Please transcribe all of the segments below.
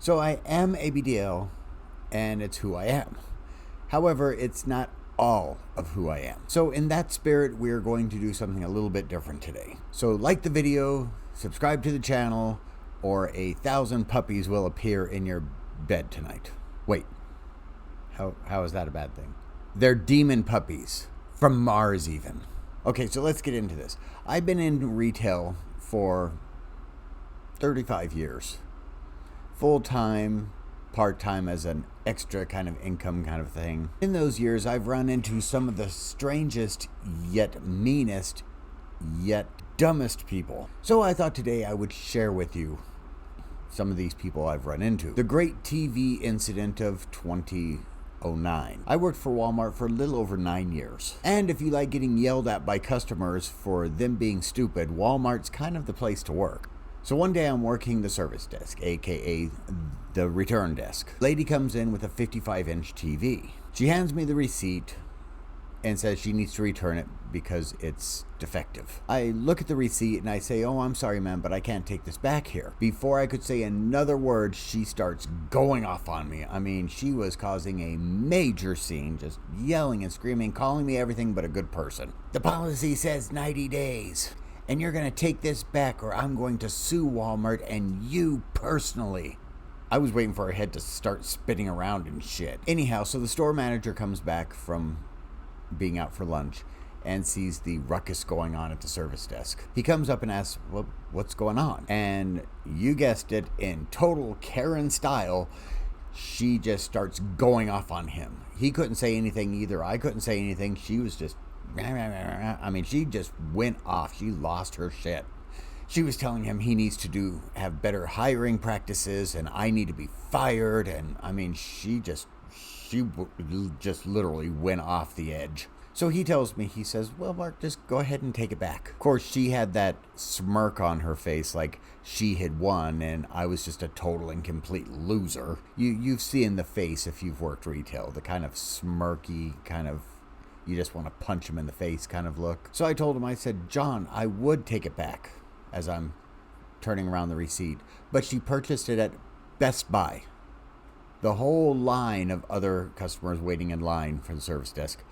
So I am ABDL, and it's who I am. However, it's not all of who I am. So in that spirit, we're going to do something a little bit different today. So like the video, subscribe to the channel, or 1,000 puppies will appear in your bed tonight. Wait, how is that a bad thing? They're demon puppies, from Mars even. Okay, so let's get into this. I've been in retail for 35 years. Full-time, part-time as an extra kind of income kind of thing. In those years, I've run into some of the strangest, yet meanest, yet dumbest people. So I thought today I would share with you some of these people I've run into. The great TV incident of 2009. I worked for Walmart for a little over 9 years. And if you like getting yelled at by customers for them being stupid, Walmart's kind of the place to work. So one day I'm working the service desk, aka the return desk. Lady comes in with a 55-inch TV. She hands me the receipt and says she needs to return it because it's defective. I look at the receipt and I say, "Oh, I'm sorry, ma'am, but I can't take this back here." Before I could say another word, she starts going off on me. I mean, she was causing a major scene, just yelling and screaming, calling me everything but a good person. "The policy says 90 days. And you're going to take this back or I'm going to sue Walmart and you personally." I was waiting for her head to start spinning around and shit. Anyhow, so the store manager comes back from being out for lunch and sees the ruckus going on at the service desk. He comes up and asks, "Well, what's going on?" And you guessed it, in total Karen style, she just starts going off on him. He couldn't say anything either. I couldn't say anything. She was just... I mean, she just went off. She lost her shit. She was telling him he needs to have better hiring practices and I need to be fired. And I mean, she just literally went off the edge. So he tells me, he says, "Well, Mark, just go ahead and take it back." Of course, she had that smirk on her face like she had won and I was just a total and complete loser. You've seen the face if you've worked retail, the kind of smirky kind of, you just want to punch him in the face kind of look. So I told him, I said, "John, I would take it back," as I'm turning around the receipt, "but she purchased it at Best Buy." The whole line of other customers waiting in line for the service desk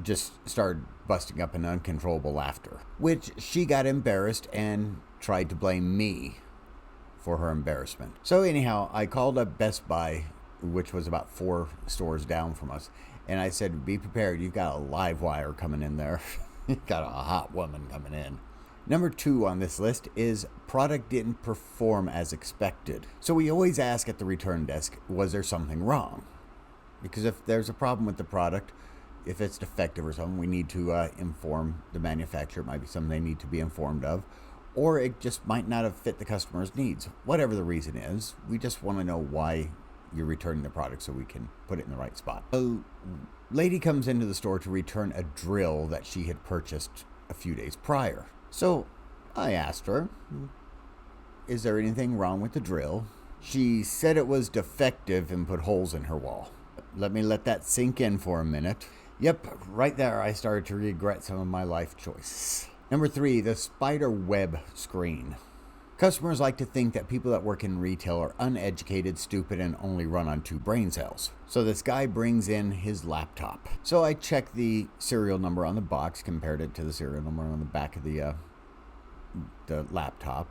just started busting up in uncontrollable laughter, which she got embarrassed and tried to blame me for her embarrassment. So anyhow, I called up Best Buy, which was about 4 stores down from us, and I said, "Be prepared, you've got a live wire coming in there." You've got a hot woman coming in. Number 2 on this list is product didn't perform as expected. So we always ask at the return desk, was there something wrong? Because if there's a problem with the product, if it's defective or something, we need to inform the manufacturer. It might be something they need to be informed of, or it just might not have fit the customer's needs. Whatever the reason is, we just want to know why you're returning the product so we can put it in the right spot. A lady comes into the store to return a drill that she had purchased a few days prior. So I asked her, "Is there anything wrong with the drill?" She said it was defective and put holes in her wall. Let that sink in for a minute. Yep, right there I started to regret some of my life choices. Number 3, the spider web screen. Customers like to think that people that work in retail are uneducated, stupid, and only run on 2 brain cells. So this guy brings in his laptop. So I checked the serial number on the box, compared it to the serial number on the back of the laptop,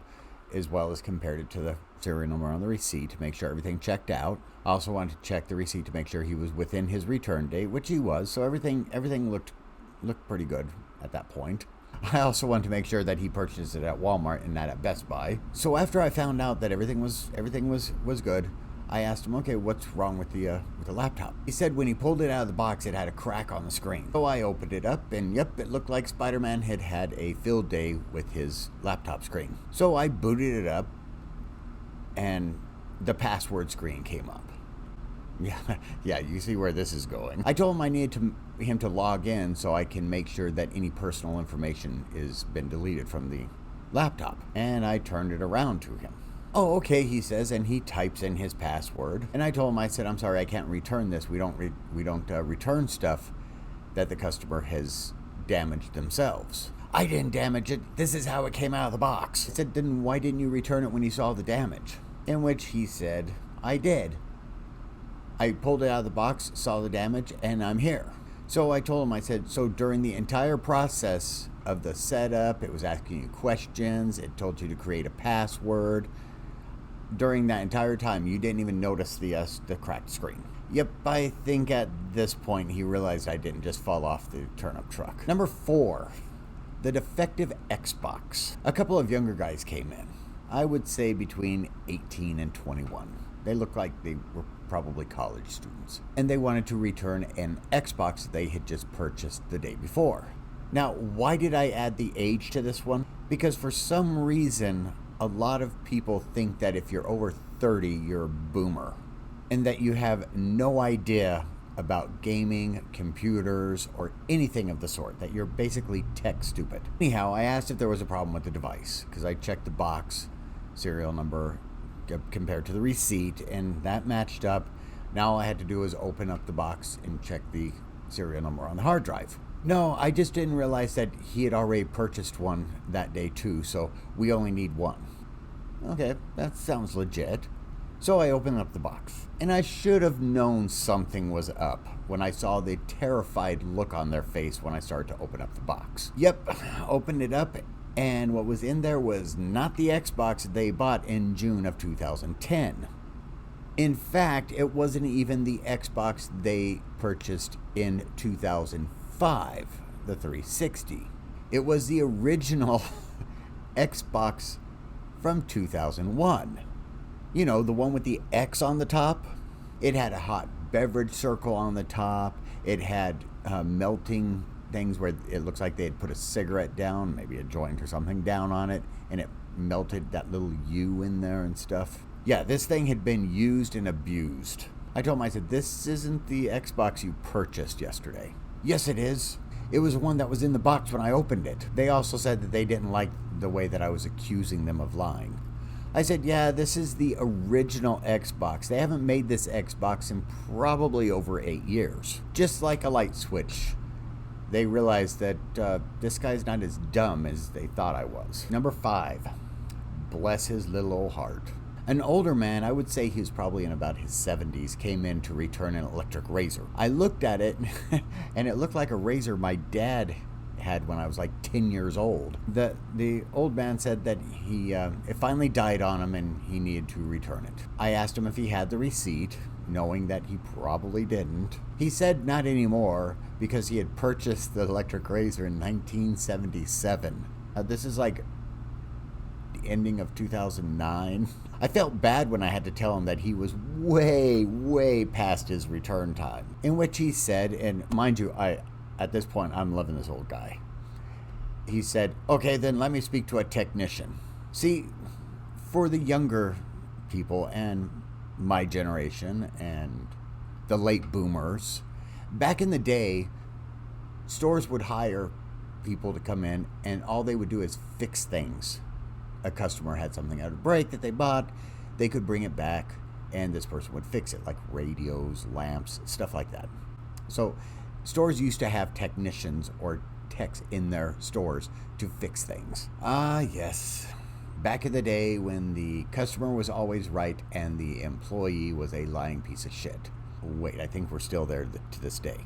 as well as compared it to the serial number on the receipt to make sure everything checked out. I also wanted to check the receipt to make sure he was within his return date, which he was. So everything looked pretty good at that point. I also wanted to make sure that he purchased it at Walmart and not at Best Buy. So after I found out that everything was good, I asked him, "Okay, what's wrong with the laptop?" He said when he pulled it out of the box, it had a crack on the screen. So I opened it up, and yep, it looked like Spider-Man had had a field day with his laptop screen. So I booted it up, and the password screen came up. Yeah, you see where this is going. I told him I needed him to log in so I can make sure that any personal information has been deleted from the laptop. And I turned it around to him. "Oh, okay," he says, and he types in his password. And I told him, I said, "I'm sorry, I can't return this. We don't return stuff that the customer has damaged themselves." "I didn't damage it. This is how it came out of the box." I said, "Then why didn't you return it when you saw the damage?" In which he said, I did. I pulled it out of the box, saw the damage, and I'm here. So I told him, I said, so during the entire process of the setup, it was asking you questions, it told you to create a password. During that entire time, you didn't even notice the cracked screen. Yep, I think at this point he realized I didn't just fall off the turnip truck. Number 4, the defective Xbox. A couple of younger guys came in. I would say between 18 and 21. They looked like they were probably college students. And they wanted to return an Xbox they had just purchased the day before. Now, why did I add the age to this one? Because for some reason, a lot of people think that if you're over 30, you're a boomer. And that you have no idea about gaming, computers, or anything of the sort, that you're basically tech stupid. Anyhow, I asked if there was a problem with the device, because I checked the box serial number compared to the receipt, and that matched up. Now all I had to do was open up the box and check the serial number on the hard drive. No, I just didn't realize that he had already purchased one that day too, so we only need one. Okay, that sounds legit. So I opened up the box, and I should have known something was up when I saw the terrified look on their face when I started to open up the box. Yep, opened it up, and what was in there was not the Xbox they bought in June of 2010. In fact, it wasn't even the Xbox they purchased in 2005, the 360. It was the original Xbox from 2001. You know, the one with the X on the top. It had a hot beverage circle on the top. It had melting things where it looks like they had put a cigarette down, maybe a joint or something down on it, and it melted that little U in there and stuff. Yeah, this thing had been used and abused. I told him, I said, this isn't the Xbox you purchased yesterday. Yes, it is. It was the one that was in the box when I opened it. They also said that they didn't like the way that I was accusing them of lying. I said, yeah, this is the original Xbox. They haven't made this Xbox in probably over 8 years. Just like a light switch, they realized that this guy's not as dumb as they thought I was. Number 5, bless his little old heart. An older man, I would say he was probably in about his 70s, came in to return an electric razor. I looked at it, and it looked like a razor my dad had when I was like 10 years old. The old man said that it finally died on him and he needed to return it. I asked him if he had the receipt, knowing that he probably didn't. He said not anymore because he had purchased the electric razor in 1977. This is like the ending of 2009. I felt bad when I had to tell him that he was way past his return time, in which he said, and mind you, at this point, I'm loving this old guy. He said, okay, then let me speak to a technician. See, for the younger people and my generation and the late boomers, back in the day, stores would hire people to come in and all they would do is fix things. A customer had something out of break that they bought, they could bring it back and this person would fix it, like radios, lamps, stuff like that. So stores used to have technicians or techs in their stores to fix things. Ah, yes. Back in the day when the customer was always right and the employee was a lying piece of shit. Wait, I think we're still there to this day.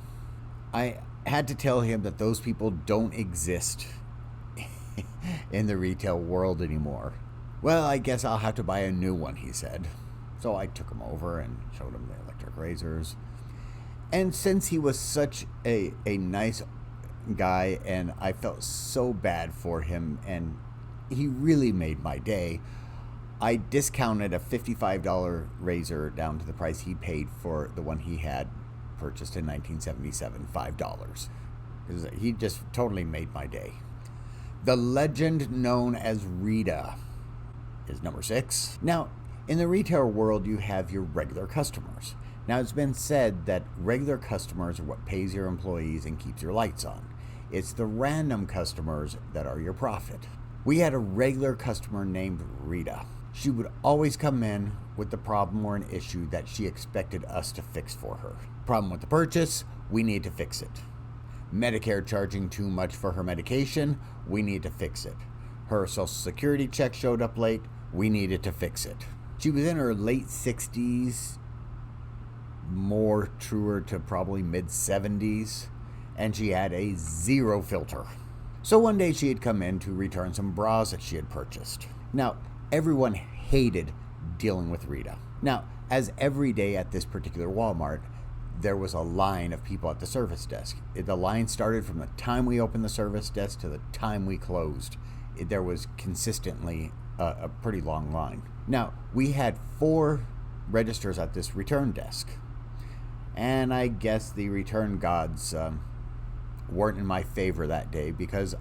I had to tell him that those people don't exist in the retail world anymore. Well, I guess I'll have to buy a new one, he said. So I took him over and showed him the electric razors. And since he was such a nice guy and I felt so bad for him and he really made my day, I discounted a $55 razor down to the price he paid for the one he had purchased in 1977, $5. He just totally made my day. The legend known as Rita is number 6. Now, in the retail world, you have your regular customers. Now, it's been said that regular customers are what pays your employees and keeps your lights on. It's the random customers that are your profit. We had a regular customer named Rita. She would always come in with the problem or an issue that she expected us to fix for her. Problem with the purchase, we need to fix it. Medicare charging too much for her medication, we need to fix it. Her Social Security check showed up late, we needed to fix it. She was in her late 60s, more truer to probably mid 70s, and she had a zero filter. So one day she had come in to return some bras that she had purchased. Now, everyone hated dealing with Rita. Now, as every day at this particular Walmart, there was a line of people at the service desk. The line started from the time we opened the service desk to the time we closed. There was consistently a pretty long line. Now, we had 4 registers at this return desk. And I guess the return gods weren't in my favor that day because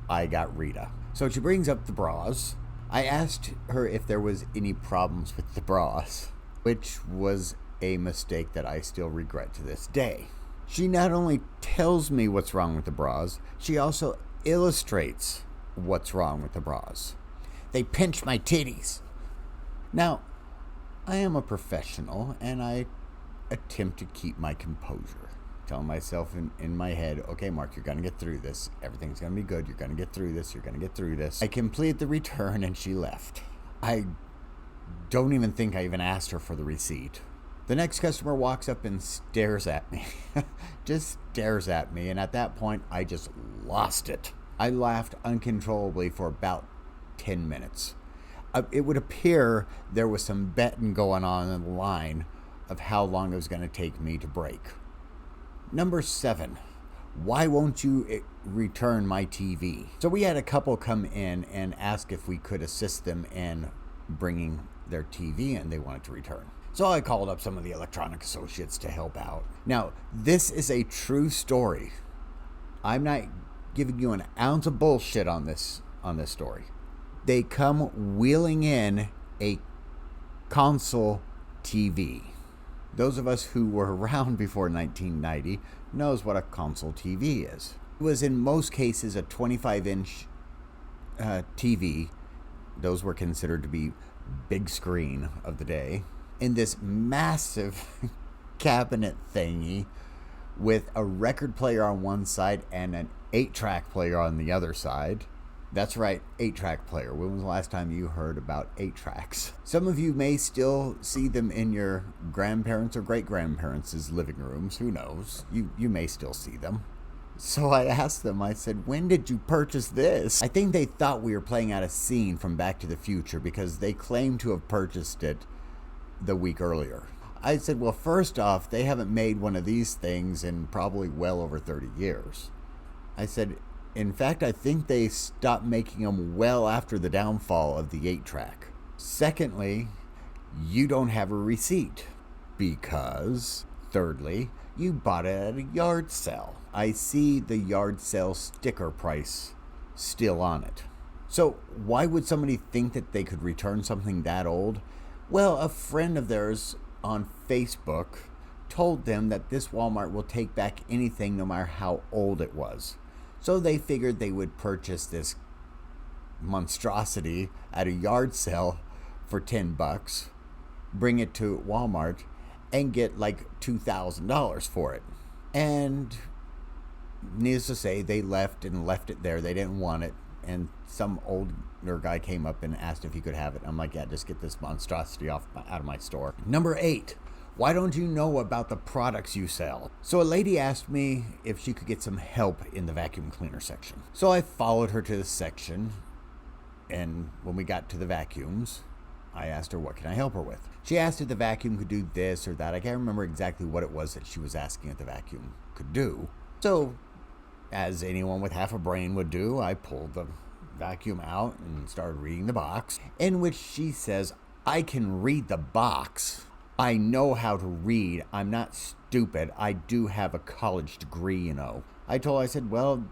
I got Rita. So she brings up the bras. I asked her if there was any problems with the bras, which was a mistake that I still regret to this day. She not only tells me what's wrong with the bras, she also illustrates what's wrong with the bras. They pinch my titties. Now, I am a professional and I attempt to keep my composure, telling myself in my head, okay, Mark, you're going to get through this. Everything's going to be good. You're going to get through this. You're going to get through this. I completed the return and she left. I don't even think I even asked her for the receipt. The next customer walks up and stares at me. Just stares at me. And at that point, I just lost it. I laughed uncontrollably for about 10 minutes. It would appear there was some betting going on in the line of how long it was going to take me to break. Number 7, why won't you return my TV? So we had a couple come in and ask if we could assist them in bringing their TV in they wanted to return. So I called up some of the electronic associates to help out. Now, this is a true story. I'm not giving you an ounce of bullshit on this story. They come wheeling in a console TV. Those of us who were around before 1990 knows what a console TV is. It was in most cases a 25-inch TV. Those were considered to be big screen of the day. In this massive cabinet thingy with a record player on one side and an 8-track player on the other side. That's right, 8-track player. When was the last time you heard about 8-tracks? Some of you may still see them in your grandparents' or great-grandparents' living rooms. Who knows? You may still see them. So I asked them, I said, when did you purchase this? I think they thought we were playing out a scene from Back to the Future because they claimed to have purchased it the week earlier. I said, well, first off, they haven't made one of these things in probably well over 30 years. I said, in fact, I think they stopped making them well after the downfall of the 8-track. Secondly, you don't have a receipt because, thirdly, you bought it at a yard sale. I see the yard sale sticker price still on it. So why would somebody think that they could return something that old? Well, a friend of theirs on Facebook told them that this Walmart will take back anything no matter how old it was. So they figured they would purchase this monstrosity at a yard sale for $10, bring it to Walmart, and get like $2,000 for it. And needless to say, they left it there. They didn't want it. And some older guy came up and asked if he could have it. I'm like, yeah, just get this monstrosity out of my store. Number 8, why don't you know about the products you sell? So a lady asked me if she could get some help in the vacuum cleaner section. So I followed her to the section. And when we got to the vacuums, I asked her, what can I help her with? She asked if the vacuum could do this or that. I can't remember exactly what it was that she was asking if the vacuum could do. So, as anyone with half a brain would do, I pulled the vacuum out and started reading the box, in which she says, I can read the box. I know how to read. I'm not stupid. I do have a college degree, you know. I said, well,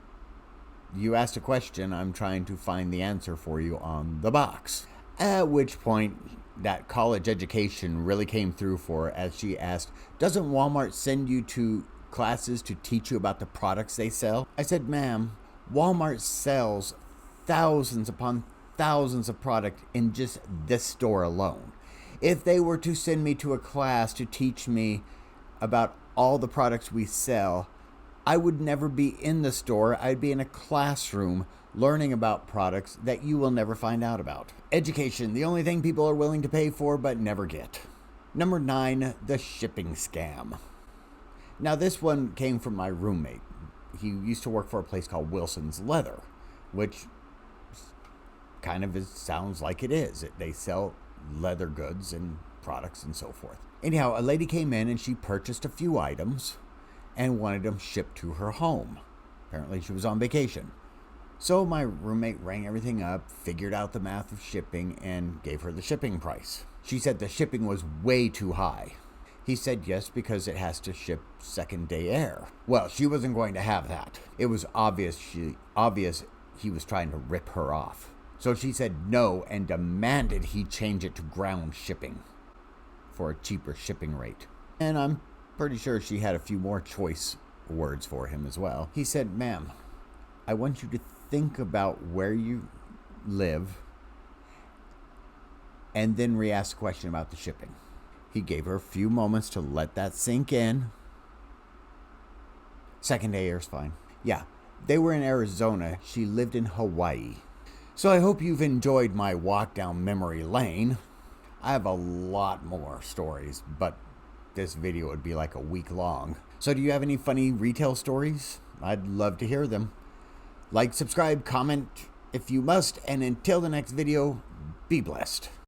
you asked a question. I'm trying to find the answer for you on the box. At which point, that college education really came through for her as she asked, doesn't Walmart send you to classes to teach you about the products they sell? I said, ma'am, Walmart sells thousands upon thousands of products in just this store alone. If they were to send me to a class to teach me about all the products we sell, I would never be in the store. I'd be in a classroom learning about products that you will never find out about. Education, the only thing people are willing to pay for but never get. Number 9, the shipping scam. Now this one came from my roommate. He used to work for a place called Wilson's Leather, which sounds like it is. They sell leather goods and products and so forth. Anyhow, a lady came in and she purchased a few items and wanted them shipped to her home. Apparently she was on vacation. So my roommate rang everything up, figured out the math of shipping, and gave her the shipping price. She said the shipping was way too high. He said yes, because it has to ship second-day air. Well, she wasn't going to have that. It was obvious he was trying to rip her off. So she said no and demanded he change it to ground shipping for a cheaper shipping rate. And I'm pretty sure she had a few more choice words for him as well. He said, "Ma'am, I want you to think about where you live and then re-ask a question about the shipping." He gave her a few moments to let that sink in. Second day air's fine. Yeah, they were in Arizona. She lived in Hawaii. So I hope you've enjoyed my walk down memory lane. I have a lot more stories, but this video would be like a week long. So do you have any funny retail stories? I'd love to hear them. Like, subscribe, comment if you must, and until the next video, be blessed.